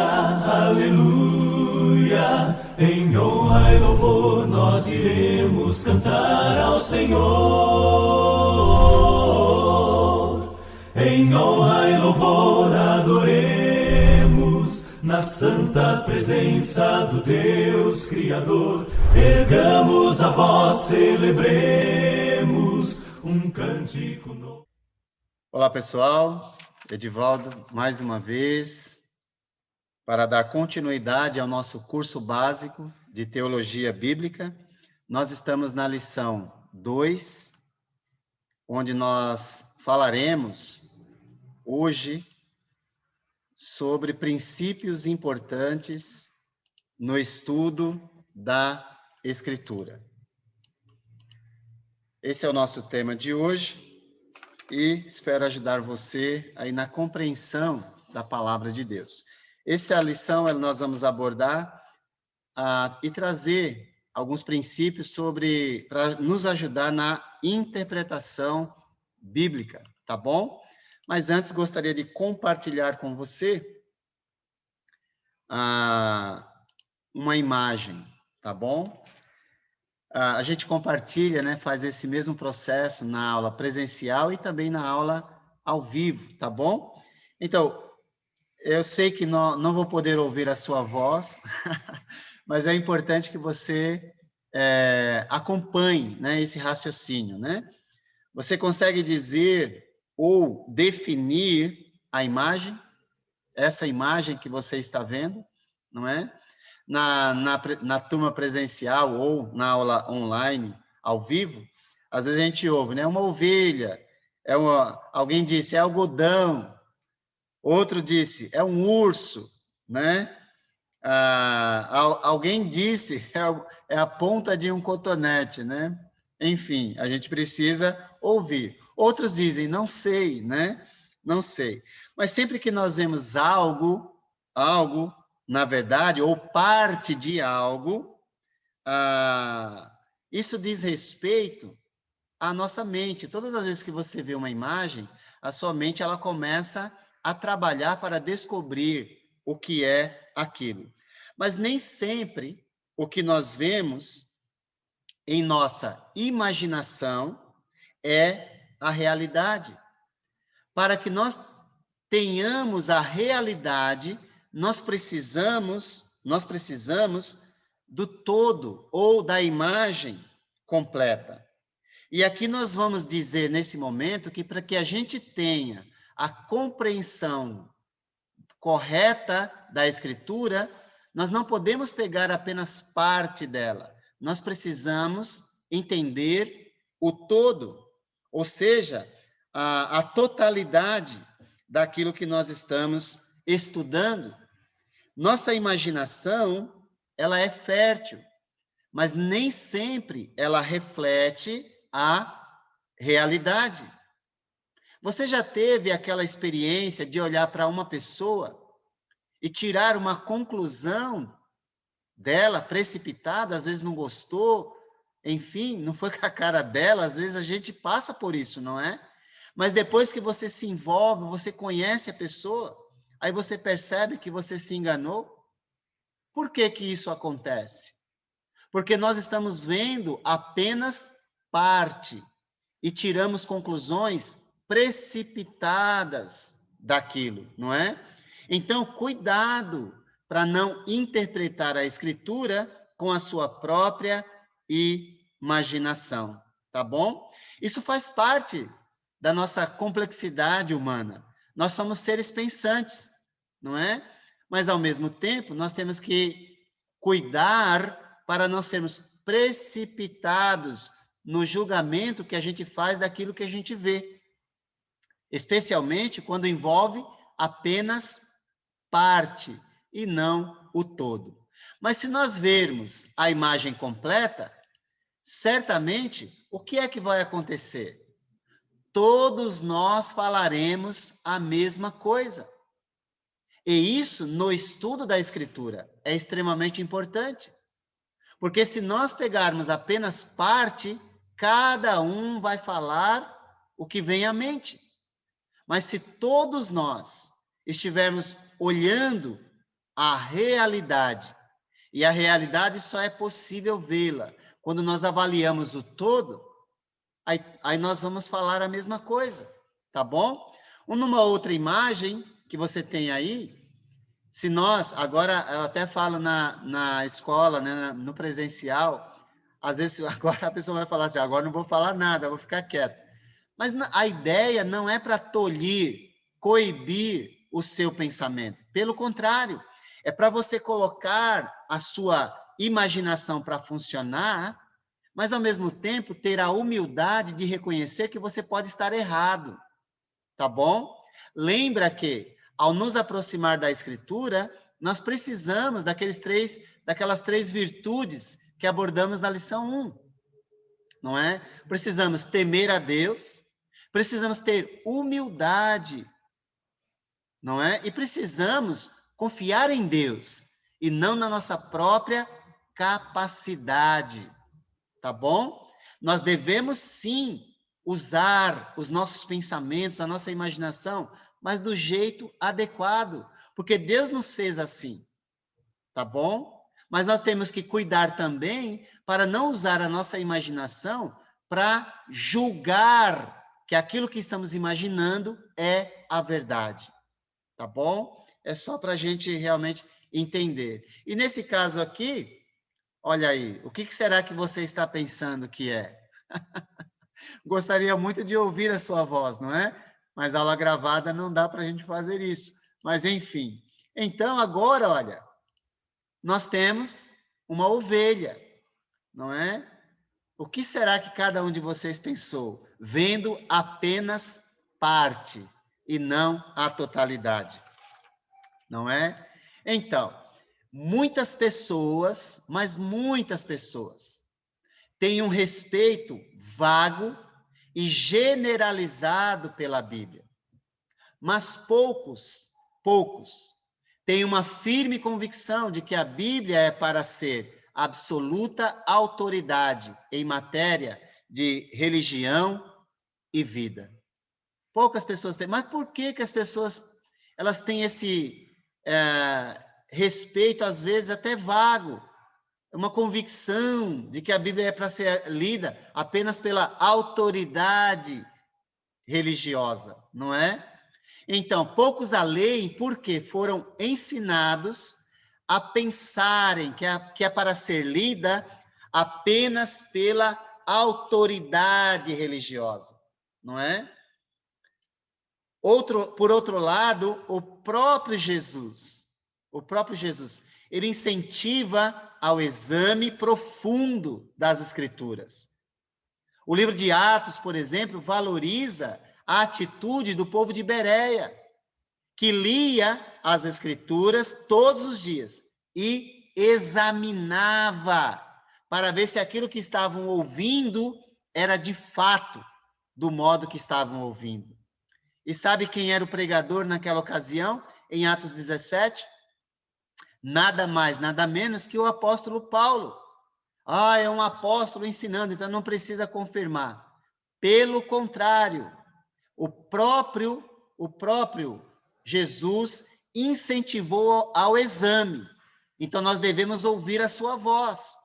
aleluia. Em honra e louvor nós iremos cantar ao Senhor. Em honra e louvor adoremos na santa presença do Deus Criador. Ergamos a voz, celebremos um cântico novo. Olá, pessoal. Edivaldo, mais uma vez, para dar continuidade ao nosso curso básico de Teologia Bíblica. Nós estamos na lição 2, onde nós falaremos hoje sobre princípios importantes no estudo da Escritura. Esse é o nosso tema de hoje e espero ajudar você aí na compreensão da palavra de Deus. Essa é a lição, nós vamos abordar e trazer alguns princípios para nos ajudar na interpretação bíblica, tá bom? Mas antes gostaria de compartilhar com você uma imagem, tá bom? A gente compartilha, né, faz esse mesmo processo na aula presencial e também na aula ao vivo, tá bom? Então, eu sei que não vou poder ouvir a sua voz, mas é importante que você acompanhe, né, esse raciocínio, né? Você consegue dizer ou definir a imagem, essa imagem que você está vendo, não é? Na turma presencial ou na aula online, ao vivo, às vezes a gente ouve, né? Uma ovelha, alguém disse, é algodão, outro disse, é um urso, né? Alguém disse, é a ponta de um cotonete, né? Enfim, a gente precisa ouvir. Outros dizem, não sei, né? Não sei. Mas sempre que nós vemos algo, na verdade, ou parte de algo, isso diz respeito à nossa mente. Todas as vezes que você vê uma imagem, a sua mente ela começa a trabalhar para descobrir o que é aquilo. Mas nem sempre o que nós vemos em nossa imaginação é a realidade. Para que nós tenhamos a realidade, nós precisamos do todo ou da imagem completa. E aqui nós vamos dizer nesse momento que para que a gente tenha a compreensão correta da Escritura, nós não podemos pegar apenas parte dela. Nós precisamos entender o todo, ou seja, a totalidade daquilo que nós estamos estudando. Nossa imaginação, ela é fértil, mas nem sempre ela reflete a realidade. Você já teve aquela experiência de olhar para uma pessoa e tirar uma conclusão dela precipitada, às vezes não gostou, enfim, não foi com a cara dela, às vezes a gente passa por isso, não é? Mas depois que você se envolve, você conhece a pessoa, aí você percebe que você se enganou. Por que que isso acontece? Porque nós estamos vendo apenas parte e tiramos conclusões precipitadas daquilo, não é? Então, cuidado para não interpretar a Escritura com a sua própria imaginação, tá bom? Isso faz parte da nossa complexidade humana. Nós somos seres pensantes, não é? Mas, ao mesmo tempo, nós temos que cuidar para não sermos precipitados no julgamento que a gente faz daquilo que a gente vê, especialmente quando envolve apenas parte e não o todo. Mas se nós vermos a imagem completa, certamente, o que é que vai acontecer? Todos nós falaremos a mesma coisa. E isso, no estudo da Escritura, é extremamente importante. Porque se nós pegarmos apenas parte, cada um vai falar o que vem à mente. Mas se todos nós estivermos olhando a realidade. E a realidade só é possível vê-la quando nós avaliamos o todo, aí nós vamos falar a mesma coisa, tá bom? Numa outra imagem que você tem aí, se nós, agora eu até falo na escola, né, no presencial, às vezes agora a pessoa vai falar assim, agora não vou falar nada, vou ficar quieto. Mas a ideia não é para tolir, coibir o seu pensamento. Pelo contrário, é para você colocar a sua imaginação para funcionar, mas ao mesmo tempo ter a humildade de reconhecer que você pode estar errado. Tá bom? Lembra que, ao nos aproximar da Escritura, nós precisamos daquelas três virtudes que abordamos na lição 1, não é? Precisamos temer a Deus, precisamos ter humildade, não é? E precisamos confiar em Deus e não na nossa própria capacidade, tá bom? Nós devemos sim usar os nossos pensamentos, a nossa imaginação, mas do jeito adequado, porque Deus nos fez assim, tá bom? Mas nós temos que cuidar também para não usar a nossa imaginação para julgar que aquilo que estamos imaginando é a verdade, tá bom? É só para a gente realmente entender. E nesse caso aqui, olha aí, o que será que você está pensando que é? Gostaria muito de ouvir a sua voz, não é? Mas aula gravada não dá para a gente fazer isso. Mas, enfim. Então, agora, olha, nós temos uma ovelha, não é? O que será que cada um de vocês pensou? Vendo apenas parte e não a totalidade, não é? Então, muitas pessoas, mas muitas pessoas, têm um respeito vago e generalizado pela Bíblia. Mas poucos têm uma firme convicção de que a Bíblia é para ser absoluta autoridade em matéria de religião e vida. Poucas pessoas têm. Mas por que as pessoas elas têm esse respeito, às vezes até vago, uma convicção de que a Bíblia é para ser lida apenas pela autoridade religiosa, não é? Então, poucos a leem porque foram ensinados a pensarem que é para ser lida apenas pela autoridade religiosa, não é? Por outro lado, o próprio Jesus, ele incentiva ao exame profundo das Escrituras. O livro de Atos, por exemplo, valoriza a atitude do povo de Bereia, que lia as Escrituras todos os dias e examinava para ver se aquilo que estavam ouvindo era de fato do modo que estavam ouvindo. E sabe quem era o pregador naquela ocasião, em Atos 17? Nada mais, nada menos que o apóstolo Paulo. É um apóstolo ensinando, então não precisa confirmar. Pelo contrário, o próprio Jesus incentivou ao exame. Então nós devemos ouvir a sua voz.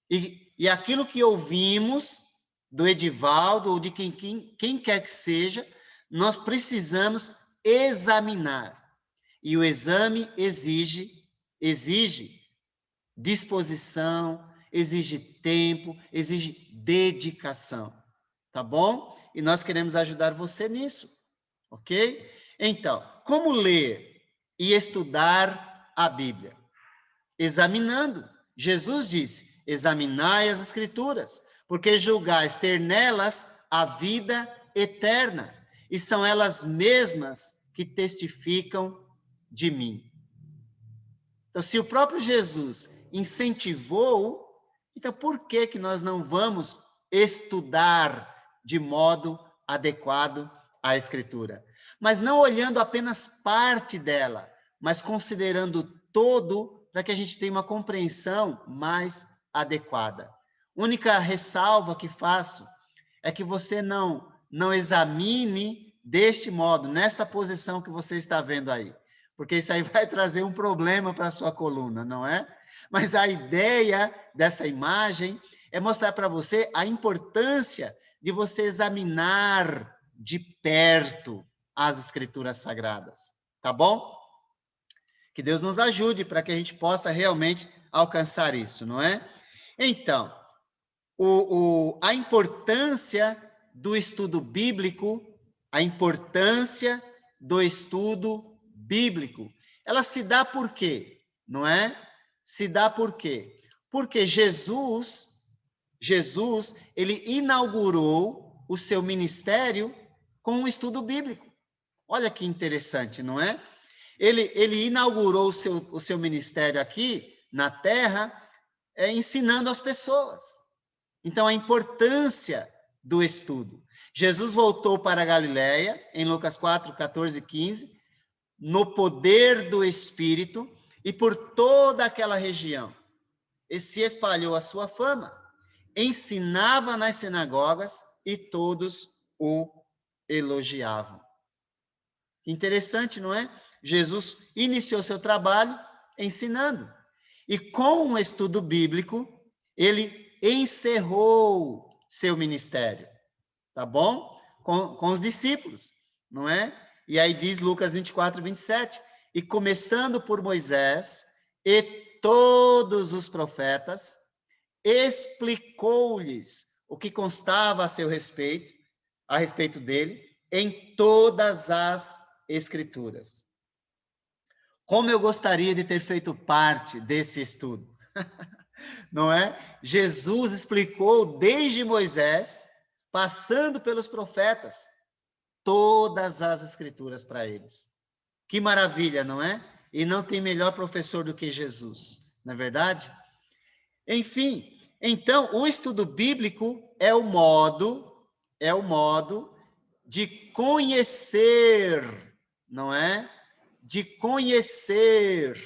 E aquilo que ouvimos do Edivaldo ou de quem quer que seja, nós precisamos examinar. E o exame exige disposição, exige tempo, exige dedicação, tá bom? E nós queremos ajudar você nisso, ok? Então, como ler e estudar a Bíblia? Examinando. Jesus disse, examinai as Escrituras, porque julgais ter nelas a vida eterna, e são elas mesmas que testificam de mim. Então, se o próprio Jesus incentivou, então por que nós não vamos estudar de modo adequado a Escritura? Mas não olhando apenas parte dela, mas considerando todo, para que a gente tenha uma compreensão mais adequada. Única ressalva que faço é que você não examine deste modo, nesta posição que você está vendo aí. porque isso aí vai trazer um problema para a sua coluna, não é? Mas a ideia dessa imagem é mostrar para você a importância de você examinar de perto as Escrituras Sagradas, tá bom? Que Deus nos ajude para que a gente possa realmente alcançar isso, não é? Então, a importância do estudo bíblico, a importância do estudo bíblico, ela se dá por quê? Não é? Se dá por quê? Porque Jesus, ele inaugurou o seu ministério com o estudo bíblico. Olha que interessante, não é? Ele inaugurou o seu ministério aqui na terra, ensinando as pessoas. Então, a importância do estudo. Jesus voltou para a Galiléia, em Lucas 4, 14 e 15, no poder do Espírito, e por toda aquela região. E se espalhou a sua fama. Ensinava nas sinagogas e todos o elogiavam. Interessante, não é? Jesus iniciou seu trabalho ensinando. E com o estudo bíblico, ele encerrou seu ministério. Tá bom? Com os discípulos, não é? E aí diz Lucas 24, 27. E começando por Moisés e todos os profetas, explicou-lhes o que constava a respeito dele, em todas as Escrituras. Como eu gostaria de ter feito parte desse estudo, não é? Jesus explicou desde Moisés, passando pelos profetas, todas as Escrituras para eles. Que maravilha, não é? E não tem melhor professor do que Jesus, não é verdade? Enfim, então, o estudo bíblico é o modo de conhecer, não é? De conhecer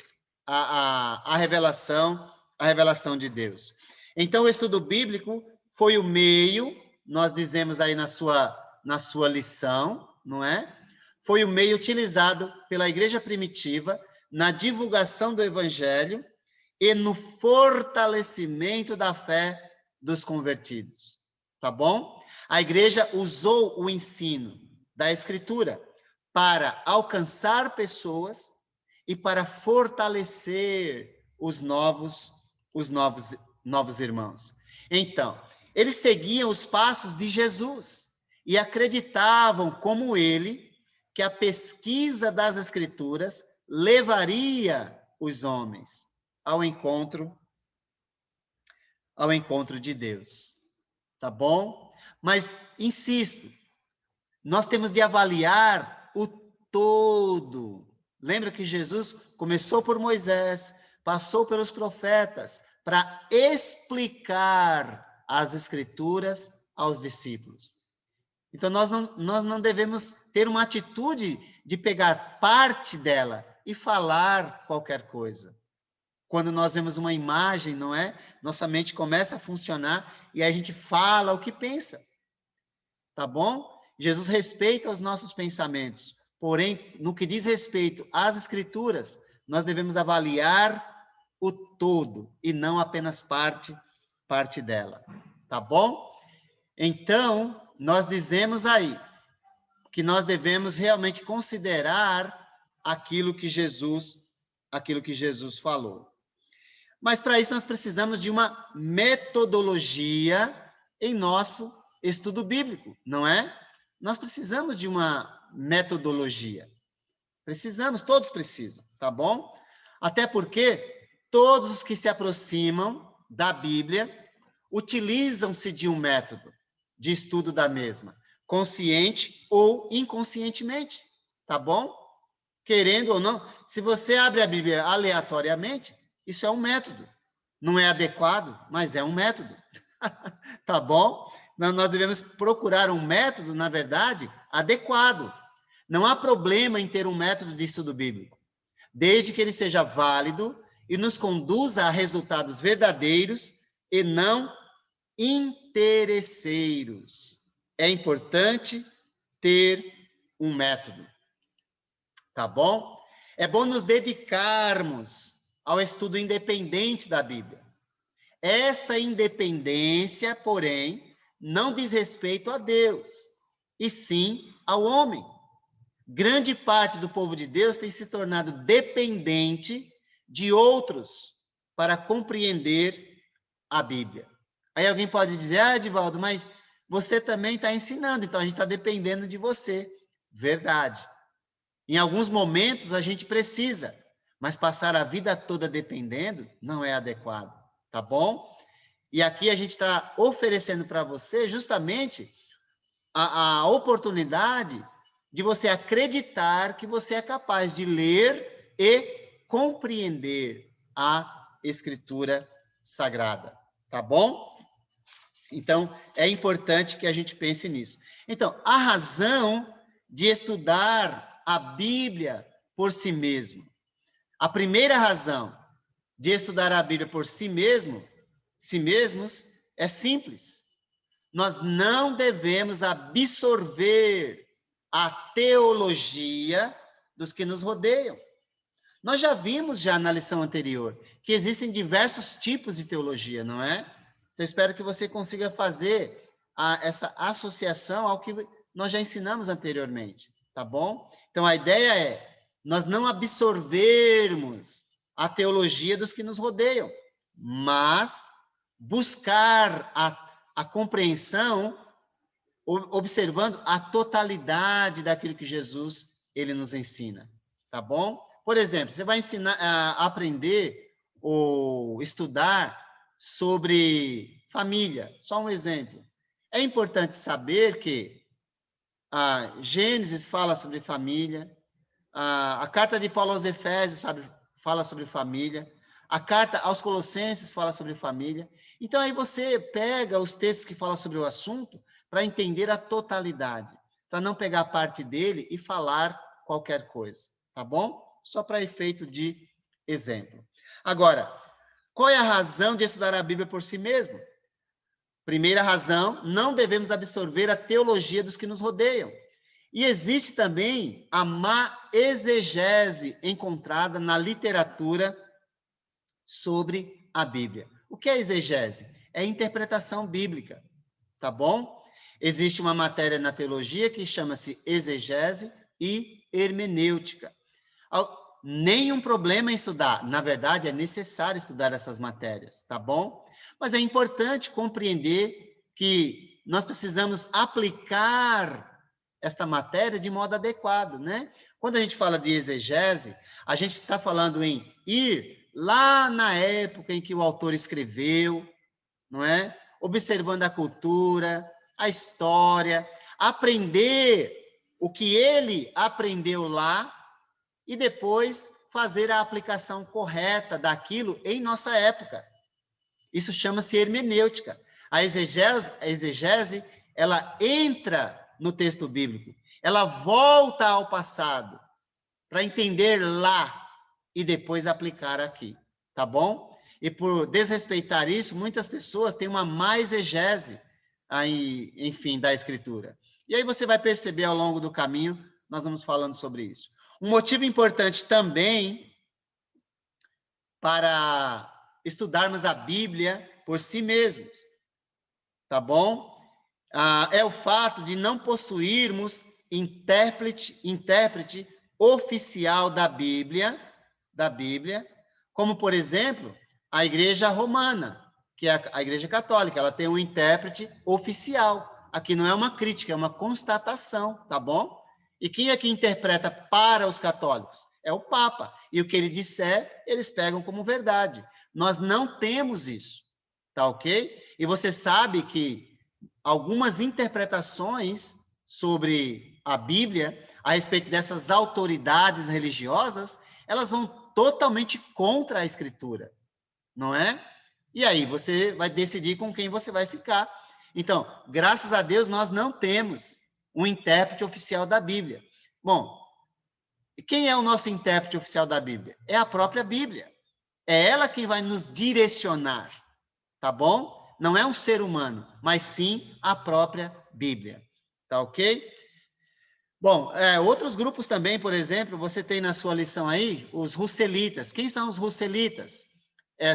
a revelação de Deus. Então, o estudo bíblico foi o meio, nós dizemos aí na sua lição, não é? Foi o meio utilizado pela igreja primitiva na divulgação do evangelho e no fortalecimento da fé dos convertidos. Tá bom? A igreja usou o ensino da Escritura para alcançar pessoas e para fortalecer os novos irmãos. Então, eles seguiam os passos de Jesus e acreditavam, como ele, que a pesquisa das Escrituras levaria os homens ao encontro de Deus. Tá bom? Mas, insisto, nós temos de avaliar o todo. Lembra que Jesus começou por Moisés, passou pelos profetas, para explicar as Escrituras aos discípulos. Então, nós não devemos ter uma atitude de pegar parte dela e falar qualquer coisa. Quando nós vemos uma imagem, não é? Nossa mente começa a funcionar e a gente fala o que pensa. Tá bom? Jesus respeita os nossos pensamentos. Porém, no que diz respeito às Escrituras, nós devemos avaliar o todo e não apenas parte dela. Tá bom? Então, nós dizemos aí que nós devemos realmente considerar aquilo que Jesus falou. Mas para isso nós precisamos de uma metodologia em nosso estudo bíblico, não é? Nós precisamos de uma metodologia. Precisamos, todos precisam, tá bom? Até porque todos os que se aproximam da Bíblia utilizam-se de um método de estudo da mesma, consciente ou inconscientemente, tá bom? Querendo ou não, se você abre a Bíblia aleatoriamente, isso é um método. Não é adequado, mas é um método. Tá bom? Nós devemos procurar um método, na verdade, adequado. Não há problema em ter um método de estudo bíblico, desde que ele seja válido e nos conduza a resultados verdadeiros e não interesseiros. É importante ter um método. Tá bom? É bom nos dedicarmos ao estudo independente da Bíblia. Esta independência, porém, não diz respeito a Deus, e sim ao homem. Grande parte do povo de Deus tem se tornado dependente de outros para compreender a Bíblia. Aí alguém pode dizer, Edivaldo, mas você também está ensinando, então a gente está dependendo de você. Verdade. Em alguns momentos a gente precisa, mas passar a vida toda dependendo não é adequado, tá bom? E aqui a gente está oferecendo para você justamente a oportunidade de você acreditar que você é capaz de ler e compreender a Escritura Sagrada, tá bom? Então, é importante que a gente pense nisso. Então, a razão de estudar a Bíblia por si mesmo. A primeira razão de estudar a Bíblia por si mesmos, é simples. Nós não devemos absorver a teologia dos que nos rodeiam. Nós já vimos na lição anterior que existem diversos tipos de teologia, não é? Então, espero que você consiga fazer essa associação ao que nós já ensinamos anteriormente, tá bom? Então, a ideia é nós não absorvermos a teologia dos que nos rodeiam, mas buscar a compreensão observando a totalidade daquilo que Jesus ele nos ensina, tá bom? Por exemplo, você vai ensinar a aprender ou estudar sobre família, só um exemplo. É importante saber que a Gênesis fala sobre família, a carta de Paulo aos Efésios fala sobre família, a carta aos Colossenses fala sobre família. Então, aí você pega os textos que falam sobre o assunto para entender a totalidade, para não pegar parte dele e falar qualquer coisa, tá bom? Só para efeito de exemplo. Agora, qual é a razão de estudar a Bíblia por si mesmo? Primeira razão, não devemos absorver a teologia dos que nos rodeiam. E existe também a má exegese encontrada na literatura sobre a Bíblia. O que é exegese? É interpretação bíblica, tá bom? Existe uma matéria na teologia que chama-se exegese e hermenêutica. Nenhum problema em estudar, na verdade é necessário estudar essas matérias, tá bom? Mas é importante compreender que nós precisamos aplicar esta matéria de modo adequado, né? Quando a gente fala de exegese, a gente está falando em ir lá na época em que o autor escreveu, não é? Observando a cultura, a história, aprender o que ele aprendeu lá e depois fazer a aplicação correta daquilo em nossa época. Isso chama-se hermenêutica. A exegese, ela entra no texto bíblico, ela volta ao passado para entender lá e depois aplicar aqui, tá bom? E por desrespeitar isso, muitas pessoas têm uma má exegese, aí, enfim, da Escritura. E aí você vai perceber ao longo do caminho, nós vamos falando sobre isso. Um motivo importante também para estudarmos a Bíblia por si mesmos, tá bom? É o fato de não possuirmos intérprete oficial da Bíblia, como, por exemplo, a Igreja Romana, que é a Igreja Católica, ela tem um intérprete oficial. Aqui não é uma crítica, é uma constatação, tá bom? E quem é que interpreta para os católicos? É o Papa. E o que ele disser, eles pegam como verdade. Nós não temos isso, tá ok? E você sabe que algumas interpretações sobre a Bíblia, a respeito dessas autoridades religiosas, elas vão totalmente contra a Escritura, não é? E aí você vai decidir com quem você vai ficar. Então, graças a Deus, nós não temos um intérprete oficial da Bíblia. Bom, quem é o nosso intérprete oficial da Bíblia? É a própria Bíblia. É ela quem vai nos direcionar, tá bom? Não é um ser humano, mas sim a própria Bíblia, tá ok? Bom, outros grupos também, por exemplo, você tem na sua lição aí os russelitas. Quem são os russelitas?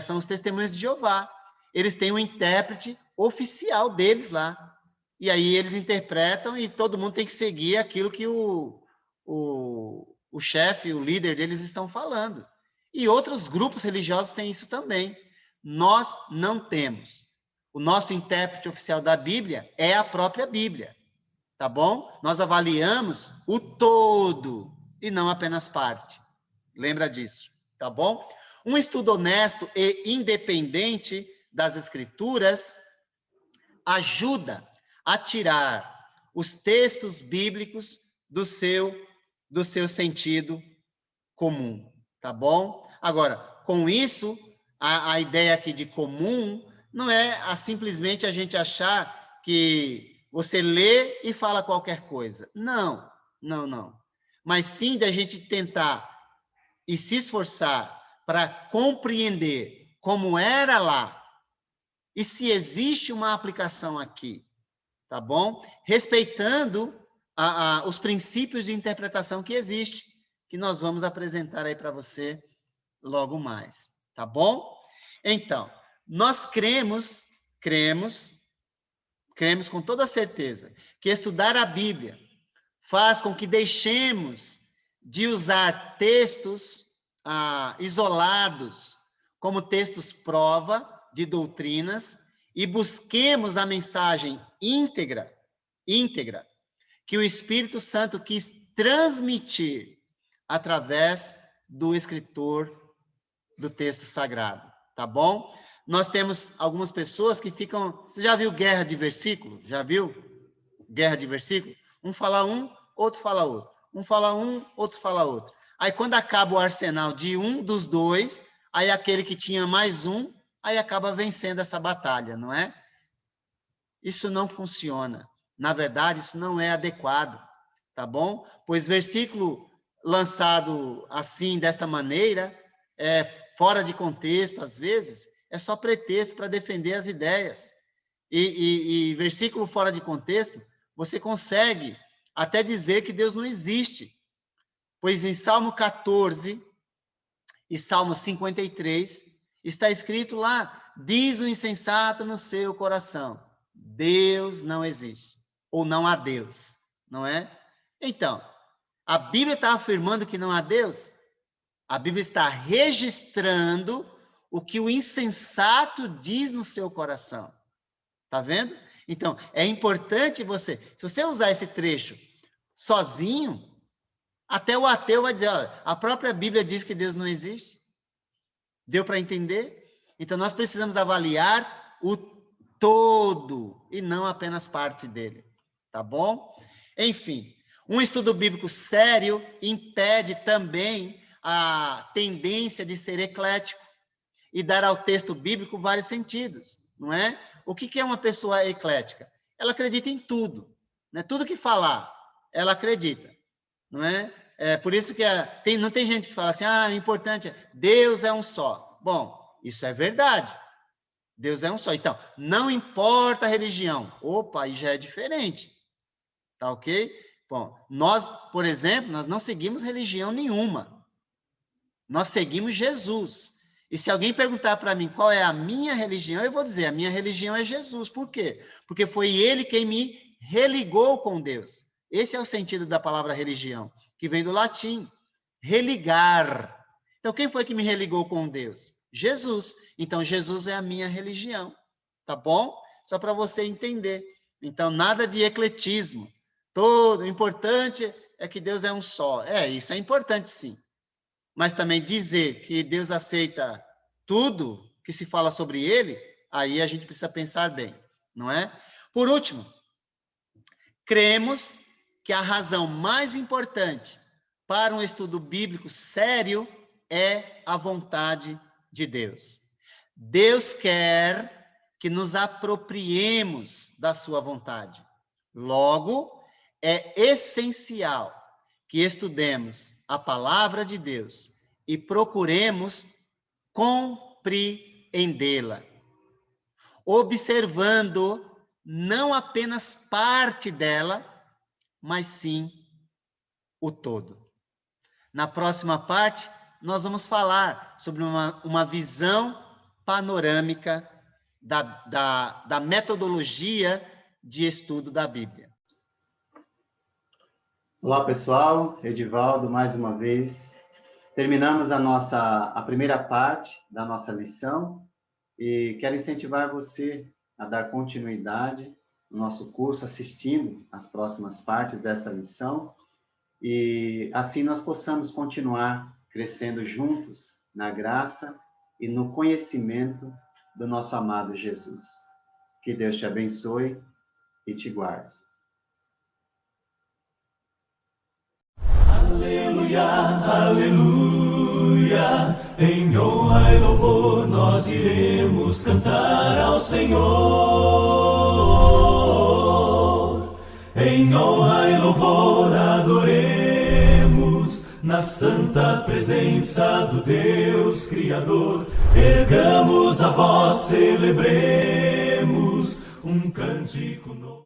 São os testemunhos de Jeová. Eles têm um intérprete oficial deles lá. E aí eles interpretam e todo mundo tem que seguir aquilo que o chefe, o líder deles estão falando. E outros grupos religiosos têm isso também. Nós não temos. O nosso intérprete oficial da Bíblia é a própria Bíblia. Tá bom? Nós avaliamos o todo e não apenas parte. Lembra disso, tá bom? Um estudo honesto e independente das Escrituras ajuda a tirar os textos bíblicos do seu sentido comum, tá bom? Agora, com isso, a ideia aqui de comum não é simplesmente a gente achar que você lê e fala qualquer coisa. Não, não, não. Mas sim da gente tentar e se esforçar para compreender como era lá e se existe uma aplicação aqui, tá bom? Respeitando os princípios de interpretação que existe, que nós vamos apresentar aí para você logo mais, tá bom? Então, nós cremos com toda certeza que estudar a Bíblia faz com que deixemos de usar textos isolados como textos prova de doutrinas e busquemos a mensagem íntegra que o Espírito Santo quis transmitir através do escritor do texto sagrado, tá bom? Nós temos algumas pessoas que ficam... Você já viu guerra de versículo? Já viu? Guerra de versículo? Um fala um, outro fala outro. Um fala um, outro fala outro. Aí, quando acaba o arsenal de um dos dois, aí aquele que tinha mais um, aí acaba vencendo essa batalha, não é? Isso não funciona. Na verdade, isso não é adequado, tá bom? Pois versículo lançado assim, desta maneira, fora de contexto, às vezes, é só pretexto para defender as ideias. E versículo fora de contexto, você consegue até dizer que Deus não existe. Pois em Salmo 14 e Salmo 53, está escrito lá, diz o insensato no seu coração, Deus não existe, ou não há Deus, não é? Então, a Bíblia está afirmando que não há Deus? A Bíblia está registrando o que o insensato diz no seu coração. Tá vendo? Então, é importante você... Se você usar esse trecho sozinho, até o ateu vai dizer, olha, a própria Bíblia diz que Deus não existe. Deu para entender? Então, nós precisamos avaliar o todo e não apenas parte dele. Tá bom? Enfim, um estudo bíblico sério impede também a tendência de ser eclético e dar ao texto bíblico vários sentidos, não é? O que é uma pessoa eclética? Ela acredita em tudo, né? Tudo que falar, ela acredita, não é? Por isso que não tem gente que fala assim, o importante é Deus é um só. Bom, isso é verdade. Deus é um só. Então, não importa a religião. Opa, aí já é diferente. Tá ok? Bom, nós, por exemplo, nós não seguimos religião nenhuma. Nós seguimos Jesus. E se alguém perguntar para mim qual é a minha religião, eu vou dizer, a minha religião é Jesus. Por quê? Porque foi ele quem me religou com Deus. Esse é o sentido da palavra religião, que vem do latim, religar. Então, quem foi que me religou com Deus? Jesus. Então, Jesus é a minha religião. Tá bom? Só para você entender. Então, nada de ecletismo. O importante é que Deus é um só. Isso é importante, sim. Mas também dizer que Deus aceita tudo que se fala sobre ele, aí a gente precisa pensar bem, não é? Por último, cremos que a razão mais importante para um estudo bíblico sério é a vontade de Deus. Deus quer que nos apropriemos da sua vontade. Logo, é essencial que estudemos a palavra de Deus e procuremos compreendê-la, observando não apenas parte dela, mas sim o todo. Na próxima parte, nós vamos falar sobre uma visão panorâmica da metodologia de estudo da Bíblia. Olá, pessoal. Edivaldo, mais uma vez. Terminamos a primeira parte da nossa lição e quero incentivar você a dar continuidade no nosso curso, assistindo as próximas partes desta lição, e assim nós possamos continuar crescendo juntos na graça e no conhecimento do nosso amado Jesus. Que Deus te abençoe e te guarde. Aleluia, aleluia, em honra e louvor nós iremos cantar ao Senhor. Em honra e louvor adoremos na santa presença do Deus Criador. Ergamos a voz, celebremos um cântico novo.